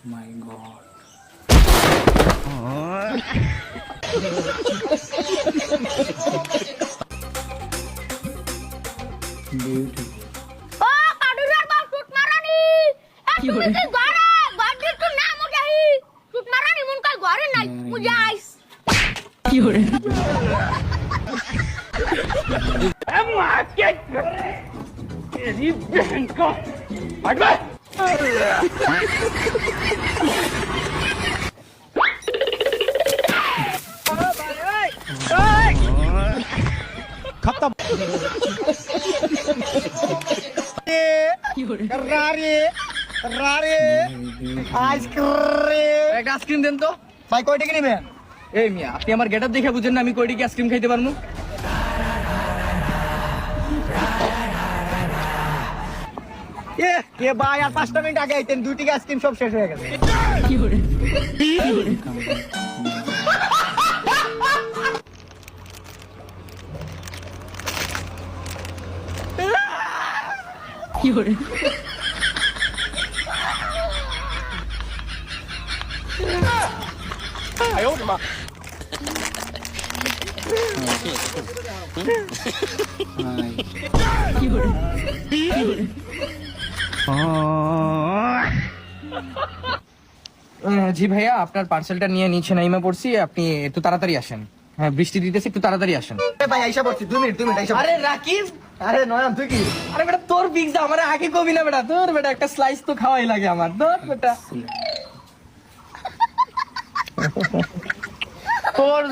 My God. Beautiful. Oh, kadular bang shoot marani. Tumi ki gore, gordir tu naam ho gahi. Shoot marani mun kai gore nai. Mujhe ice. तेरी बहन को हट बे खत्म ice cream দেন তো ভাই কয়টা কি নেবেন এই মিয়া আপনি আমার গেটআপ দেখে বুঝেন না আমি কয়টা কি আইসক্রিম খাইতে পারবো এ ভাই আর 5টা মিনিট আগে আইতেন দুইটি আইসক্রিম সব শেষ হয়ে গেছে কি করে কি করে আয়ো মা কি করে জি ভাইয়া আপনার পার্সেলটা নিয়ে নিচে নাইমা পড়ছি আপনি একটু তাড়াতাড়ি আসেন হ্যাঁ বৃষ্টি দিতেছে একটু তাড়াতাড়ি আসেন ভাই আইসা পড়ছি 2 মিনিট আইসা আরে রাকিব আরে নয়ন তুই কি আরে বেটা তোর পিজ্জা আমার আগে কবি না বেটা তোর বেটা একটা স্লাইস তো খাওয়াই লাগে আমার তোর বেটা তোর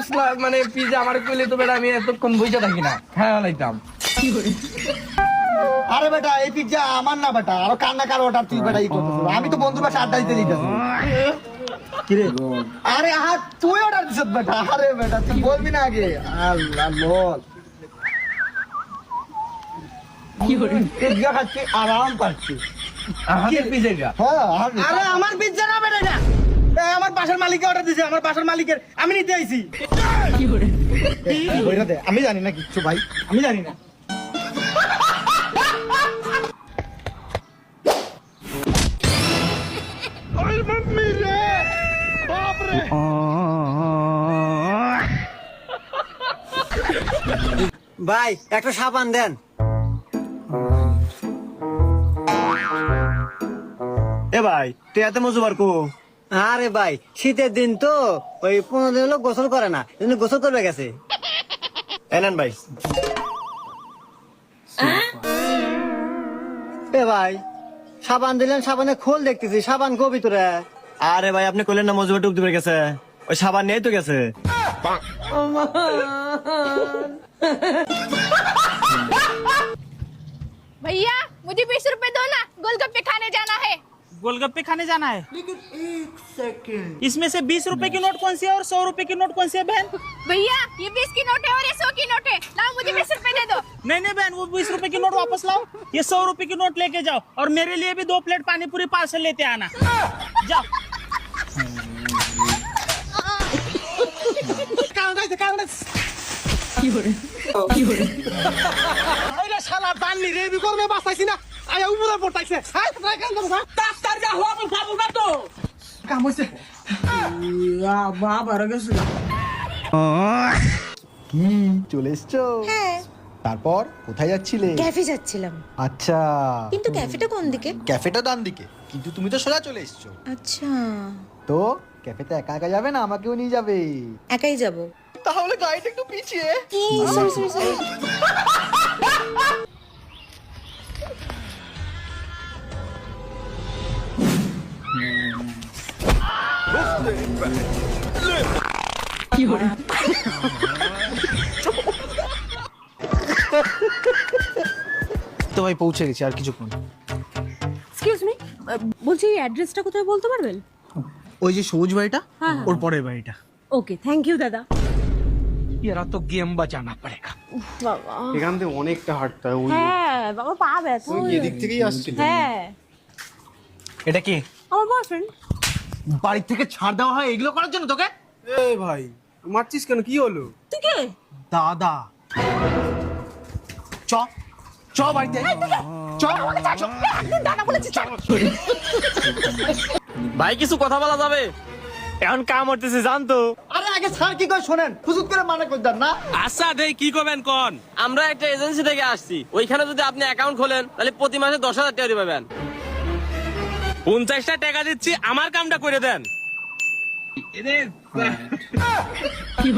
মানে পিজ্জা আমার কইলে তো বেটা আমি এতক্ষণ বুঝে থাকি না খাওয়া লাইতাম কি করে আরে বেটা এই পিজ্জা আমার না বেটা আর কান্না কার অর্ডার তুই বেটা ই করতেছ আমি তো বন্ধুর পাশে আড্ডা দিতে দিতেছি কি রে আরে তুই অর্ডার দিছিস বেটা আরে বেটা তুই বলবি না আগে আল্লাহ বল কি করে পিজ্জা খাচ্ছি আরাম পাচ্ছি আমাদের পিজ্জা হ্যাঁ আরে আমার পিজ্জা না বেটা এটা আমার বাসার মালিককে অর্ডার দিয়েছে আমার বাসার মালিকের আমি নিতে আইছি কি করে বইরা দে আমি জানি না কিচ্ছু ভাই আমি জানি না ভাই একটা সাবান দেন এ ভাই তুই এত মজুবার কো আরে ভাই শীতের দিন তো ওই 15 দিন লোক গোসল করে না এজন্য গোসল করবে গেছে এনেন ভাই এ ভাই সাবান দিলেন সাবানে খোল দেখতেছি সাবান কো ভিতরে আরে ভাই আপনি কইলেন না মজুবার টুক দিবে গেছে ওই সাবান নেই তো গেছে भैया मुझे 20 रुपए दो ना गोलगप्पे खाने जाना है। गोलगप्पे खाने जाना है लेकिन 1 सेकंड इसमें से 20 रुपए की नोट कौन सी है और 100 रुपए की नोट कौन सी है बहन भैया ये 20 की नोट है और ये 100 की नोट है। लाओ मुझे 20 रुपए दे दो। नहीं बहन वो 20 रुपए की नोट वापस लाओ ये 100 रुपए की नोट लेके जाओ और मेरे लिए भी 2 प्लेट पानी पूरी पार्सल लेते आना जाओ কি করে কি করে আরে শালা দান্নি রেবি করবে বাঁচাইছি না আয়া উপরে পড়তাইছে হ্যাঁ ট্রাই কাম করো ডাক্তার যা হওয়া বলবো না তো কাম হইছে কি চলে এসছো হ্যাঁ তারপর কোথায় যাচ্ছিলে ক্যাফে যাচ্ছিলাম আচ্ছা কিন্তু ক্যাফেটা কোন দিকে ক্যাফেটা ডান দিকে কিন্তু তুমি তো সোজা চলে এসছো আচ্ছা তো ক্যাফেতে একা একা যাবে না আমাকেও নিয়ে যাবে একাই যাব তাহলে গাড়িটা একটু পিছিয়ে কি সরি সরি সরি কি করে তো ভাই পৌঁছে গেছি আর কিছুক্ষণ এক্সকিউজ মি বলছি এই অ্যাড্রেসটা কোথায় বলতে পারবেন ওই যে সবুজ বাড়িটা হ্যাঁ, ওর পরের বাড়িটা ওকে থ্যাংক ইউ দাদা এরা তো গেম বাজানা পড়েগা বাবা এখান থেকে অনেকটা হাঁটতে হয় ওই হ্যাঁ বাবা পা ব্যথা এদিক থেকেই আসছিল হ্যাঁ এটা কি আমার বয়ফ্রেন্ড বাড়ি থেকে ছাড় দেওয়া হয় এগুলো করার জন্য তোকে এ ভাই মারছিস কেন কি হলো তুই কে দাদা চ চ বাড়িতে চ দাদা বলেছি ভাই কিছু কথা বলা যাবে? এখন কাম করতেছে জানতো। আরে আগে স্যার কি কয় শোনেন, হুজুর করে মানা করতেন না। আচ্ছা দেই কি করবেন কোন? আমরা একটা এজেন্সি থেকে আসছি, ওইখানে যদি আপনি অ্যাকাউন্ট খোলেন তাহলে প্রতি মাসে 10,000 টাকা পাবেন। 50টা টাকা দিচ্ছি, আমার কামটা করে দেন। কি